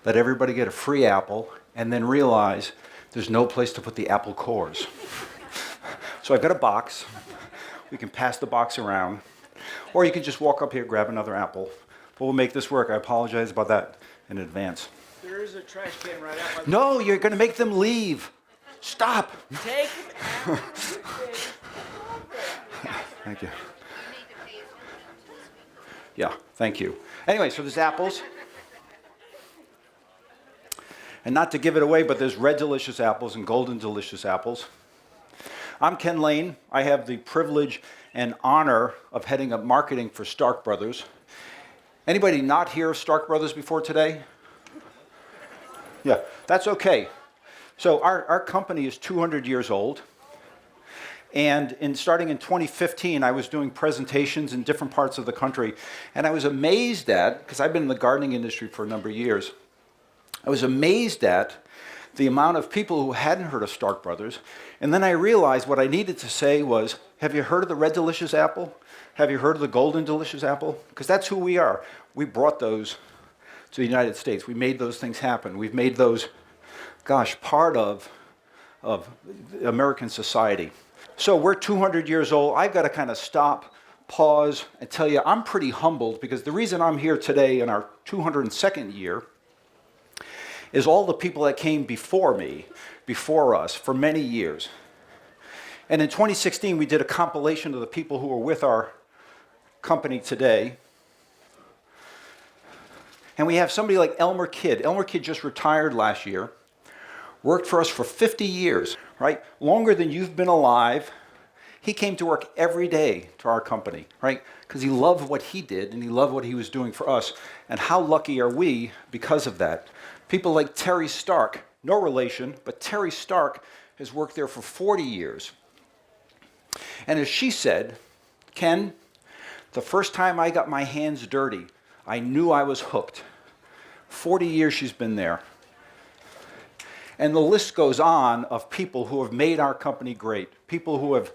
let everybody get a free apple, and then realize there's no place to put the apple cores. So I've got a box. We can pass the box around. Or you can just walk up here, grab another apple. But we'll make this work. I apologize about that in advance. There is a trash can right out. No, you're going to make them leave. Stop. Take them out. Thank you. Yeah, thank you. Anyway, so there's apples. And not to give it away, but there's red delicious apples and golden delicious apples. I'm Ken Lane. I have the privilege and honor of heading up marketing for Stark Brothers. Anybody not hear of Stark Brothers before today? Yeah, that's okay. So our company is 200 years old. And starting in 2015, I was doing presentations in different parts of the country. And I was amazed at, because I've been in the gardening industry for a number of years, I was amazed at the amount of people who hadn't heard of Stark Brothers. And then I realized what I needed to say was, have you heard of the red delicious apple? Have you heard of the golden delicious apple? Because that's who we are. We brought those to the United States. We made those things happen. We've made those, gosh, part of American society. So we're 200 years old. I've got to kind of stop, pause, and tell you I'm pretty humbled, because the reason I'm here today in our 202nd year is all the people that came before me, before us, for many years. And in 2016, we did a compilation of the people who are with our company today. And we have somebody like Elmer Kidd. Elmer Kidd just retired last year, worked for us for 50 years, right? Longer than you've been alive. He came to work every day to our company, right? Because he loved what he did and he loved what he was doing for us. And how lucky are we because of that? People like Terry Stark, no relation, but Terry Stark has worked there for 40 years. And as she said, Ken, the first time I got my hands dirty, I knew I was hooked. 40 years she's been there. And the list goes on of people who have made our company great, people who have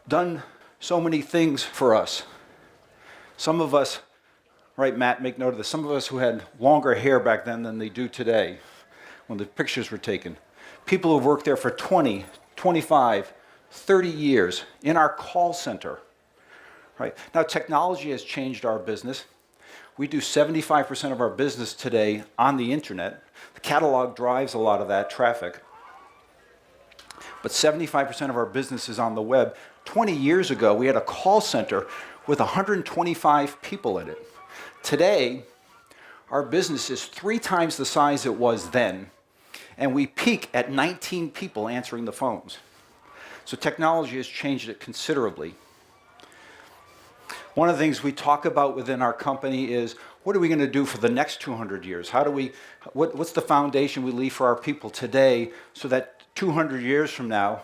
done so many things for us. Some of us, right, Matt, make note of this, some of us who had longer hair back then than they do today when the pictures were taken. People who've worked there for 20, 25, 30 years in our call center. Right? Now, technology has changed our business. We do 75% of our business today on the internet. The catalog drives a lot of that traffic. But 75% of our business is on the web. 20 years ago, we had a call center with 125 people in it. Today, our business is 3 times the size it was then, and we peak at 19 people answering the phones. So technology has changed it considerably. One of the things we talk about within our company is, what are we going to do for the next 200 years? What's the foundation we leave for our people today so that 200 years from now,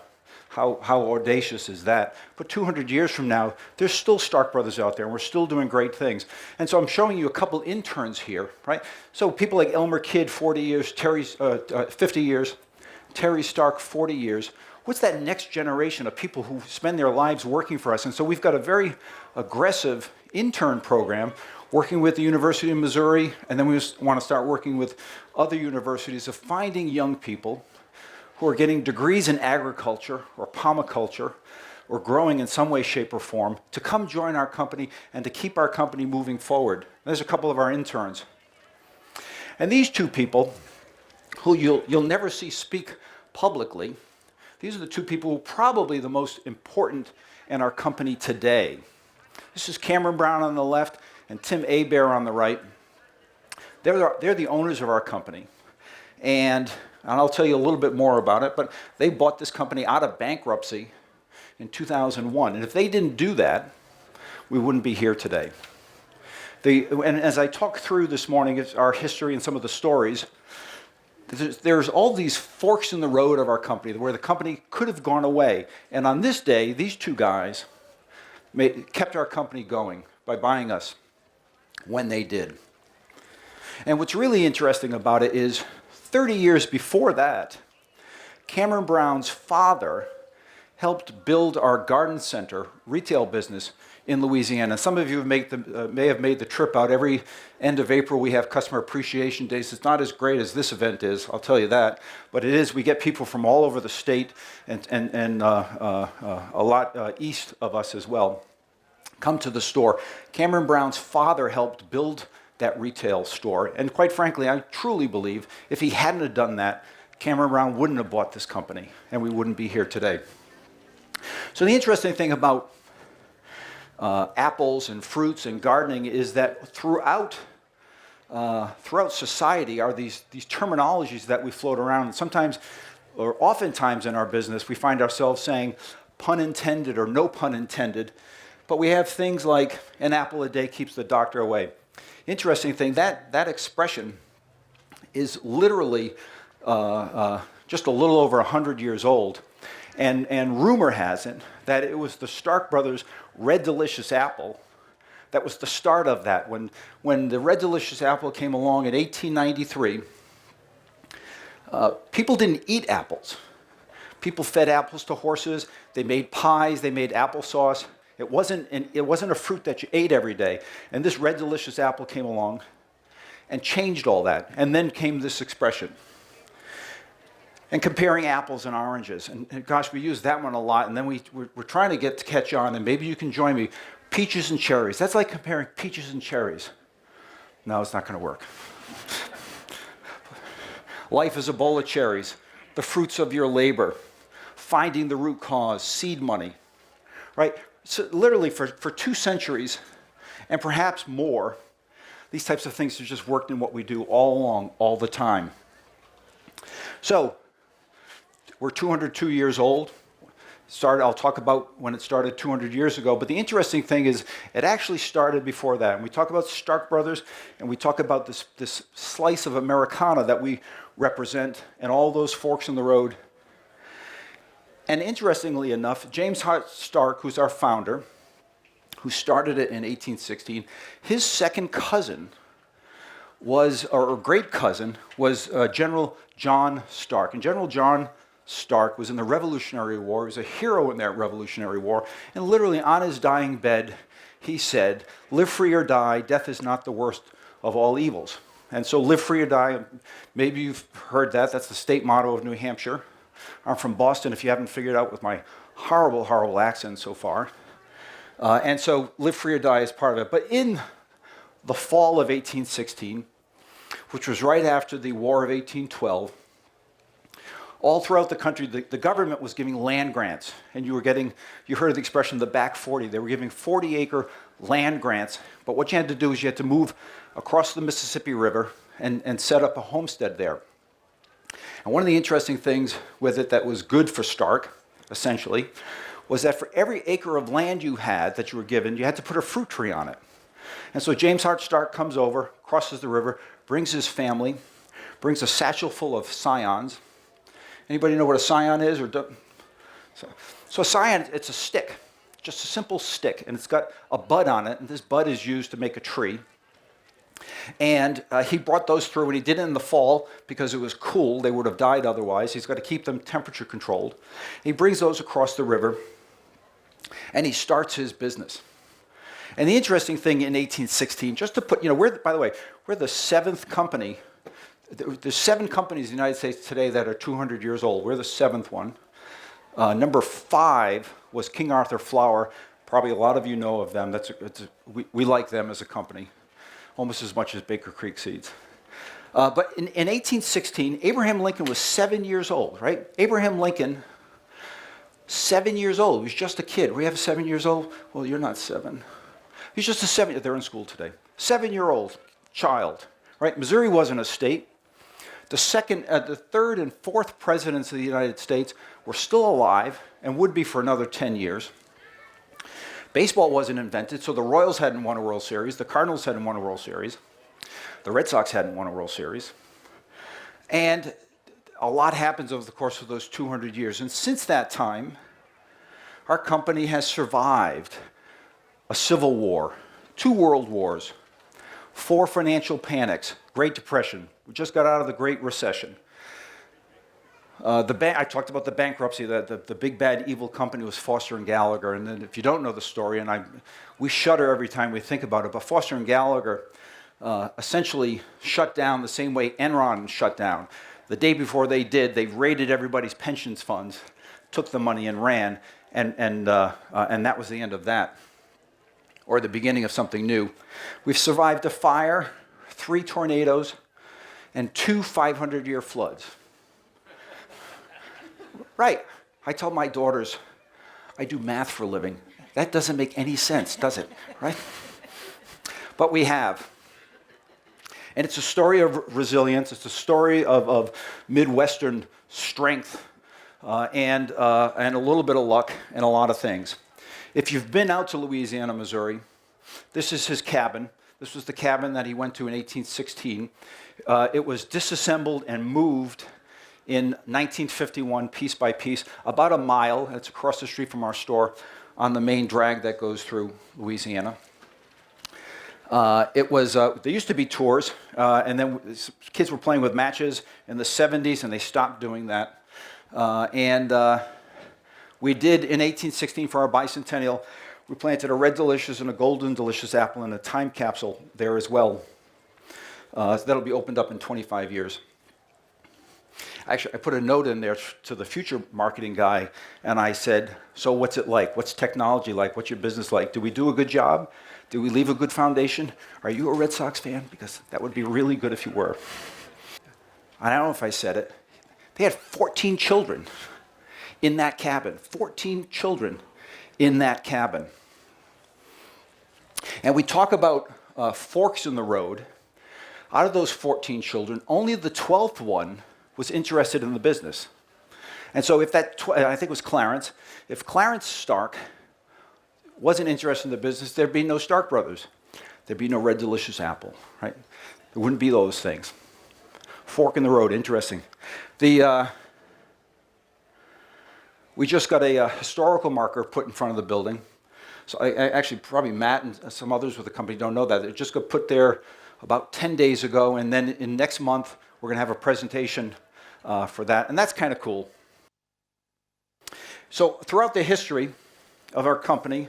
how audacious is that? But 200 years from now, there's still Stark Brothers out there, and we're still doing great things. And so I'm showing you a couple interns here, right? So people like Elmer Kidd, 40 years, 50 years, Terry Stark, 40 years. What's that next generation of people who spend their lives working for us? And so we've got a very aggressive intern program working with the University of Missouri, and then we just want to start working with other universities of finding young people who are getting degrees in agriculture or pomaculture or growing in some way, shape, or form to come join our company and to keep our company moving forward. There's a couple of our interns. And these two people, who you'll never see speak publicly, these are the two people who are probably the most important in our company today. This is Cameron Brown on the left and Tim Abear on the right. They're the owners of our company. And I'll tell you a little bit more about it, but they bought this company out of bankruptcy in 2001. And if they didn't do that, we wouldn't be here today. And as I talk through this morning, our history and some of the stories, there's all these forks in the road of our company where the company could have gone away. And on this day, these two guys kept our company going by buying us when they did. And what's really interesting about it is 30 years before that, Cameron Brown's father helped build our garden center retail business in Louisiana. Some of you may have made the trip out. Every end of April we have Customer Appreciation Days. It's not as great as this event is, I'll tell you that, but it is. We get people from all over the state and a lot east of us as well come to the store. Cameron Brown's father helped build that retail store, and quite frankly, I truly believe if he hadn't have done that, Cameron Brown wouldn't have bought this company, and we wouldn't be here today. So the interesting thing about apples and fruits and gardening is that throughout society are these terminologies that we float around, and sometimes, or oftentimes in our business, we find ourselves saying pun intended or no pun intended, but we have things like an apple a day keeps the doctor away. Interesting thing, that expression is literally just a little over 100 years old. And rumor has it that it was the Stark Brothers Red Delicious apple that was the start of that. When the Red Delicious apple came along in 1893, people didn't eat apples. People fed apples to horses. They made pies. They made applesauce. It wasn't a fruit that you ate every day. And this Red Delicious apple came along and changed all that. And then came this expression. And comparing apples and oranges. And gosh, we use that one a lot. And then we're trying to catch on, and maybe you can join me. Peaches and cherries. That's like comparing peaches and cherries. No, it's not going to work. Life is a bowl of cherries. The fruits of your labor. Finding the root cause. Seed money. Right? So literally for 2 centuries, and perhaps more, these types of things have just worked in what we do all along, all the time. So, we're 202 years old. I'll talk about when it started 200 years ago, but the interesting thing is it actually started before that. And we talk about Stark Brothers, and we talk about this slice of Americana that we represent and all those forks in the road. And interestingly enough, James Hart Stark, who's our founder, who started it in 1816, his second cousin or great cousin was General John Stark. And General John Stark was in the Revolutionary War. He was a hero in that Revolutionary War. And literally on his dying bed, he said, "Live free or die, death is not the worst of all evils." And so live free or die, maybe you've heard that. That's the state motto of New Hampshire. I'm from Boston, if you haven't figured out with my horrible, horrible accent so far. And so live free or die is part of it. But in the fall of 1816, which was right after the War of 1812, all throughout the country, the government was giving land grants. And you heard the expression, the back 40. They were giving 40-acre land grants. But what you had to do is you had to move across the Mississippi River and set up a homestead there. And one of the interesting things with it that was good for Stark, essentially, was that for every acre of land you had that you were given, you had to put a fruit tree on it. And so James Hart Stark comes over, crosses the river, brings his family, brings a satchel full of scions. Anybody know what a scion is? So a scion, it's a stick, just a simple stick, and it's got a bud on it, and this bud is used to make a tree. And he brought those through, and he did it in the fall because it was cool. They would have died otherwise. He's got to keep them temperature controlled. He brings those across the river, and he starts his business. And the interesting thing in 1816, just to put, by the way, we're the 7th company. There's 7 companies in the United States today that are 200 years old. We're the 7th one. Number 5 was King Arthur Flour. Probably a lot of you know of them. We like them as a company, almost as much as Baker Creek Seeds. But in 1816, Abraham Lincoln was 7 years old, right? Abraham Lincoln, 7 years old. He was just a kid. We have 7 years old? Well, you're not 7. He's just a 7. They're in school today. 7-year-old child, right? Missouri wasn't a state. The 3rd and 4th presidents of the United States were still alive and would be for another 10 years. Baseball wasn't invented, so the Royals hadn't won a World Series. The Cardinals hadn't won a World Series. The Red Sox hadn't won a World Series. And a lot happens over the course of those 200 years. And since that time, our company has survived a civil war, 2 world wars, 4 financial panics, Great Depression. We just got out of the Great Recession. I talked about the bankruptcy. The big bad evil company was Foster and Gallagher. And then, if you don't know the story, we shudder every time we think about it, but Foster and Gallagher essentially shut down the same way Enron shut down. The day before they did, they raided everybody's pensions funds, took the money and ran, and that was the end of that, or the beginning of something new. We've survived a fire, 3 tornadoes, and 2 500-year floods. Right. I tell my daughters, I do math for a living. That doesn't make any sense, does it? Right? But we have. And it's a story of resilience. It's a story of Midwestern strength and a little bit of luck and a lot of things. If you've been out to Louisiana, Missouri, this is his cabin. This was the cabin that he went to in 1816. It was disassembled and moved in 1951, piece by piece, about a mile. It's across the street from our store on the main drag that goes through Louisiana. There used to be tours, and then kids were playing with matches in the 70s, and they stopped doing that. We did, in 1816, for our bicentennial, we planted a red delicious and a golden delicious apple in a time capsule there as well. So that'll be opened up in 25 years. Actually, I put a note in there to the future marketing guy, and I said, so what's it like? What's technology like? What's your business like? Do we do a good job? Do we leave a good foundation? Are you a Red Sox fan? Because that would be really good if you were. I don't know if I said it. They had 14 children in that cabin. 14 children in that cabin. And we talk about forks in the road. Out of those 14 children, only the 12th one was interested in the business. And so if I think it was Clarence, if Clarence Stark wasn't interested in the business, there'd be no Stark Brothers. There'd be no Red Delicious Apple, right? There wouldn't be those things. Fork in the road, interesting. We just got a historical marker put in front of the building. So I actually, probably Matt and some others with the company don't know that. It just got put there about 10 days ago, and then in next month, we're gonna have a presentation for that, and that's kind of cool. So throughout the history of our company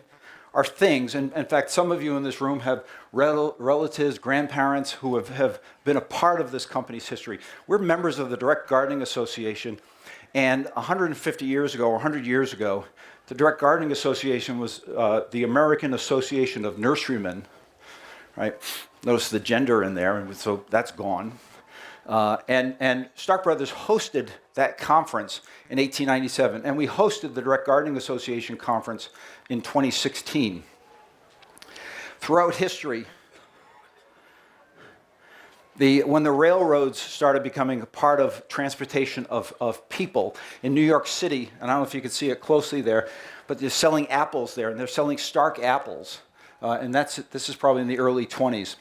are things, and in fact, some of you in this room have relatives, grandparents who have been a part of this company's history. We're members of the Direct Gardening Association, and 150 years ago, or 100 years ago, the Direct Gardening Association was the American Association of Nurserymen, right? Notice the gender in there, and so that's gone. And Stark Brothers hosted that conference in 1897, and we hosted the Direct Gardening Association conference in 2016. Throughout history, when the railroads started becoming a part of transportation of people in New York City, and I don't know if you can see it closely there, but they're selling apples there, and they're selling Stark apples, and this is probably in the early 20s.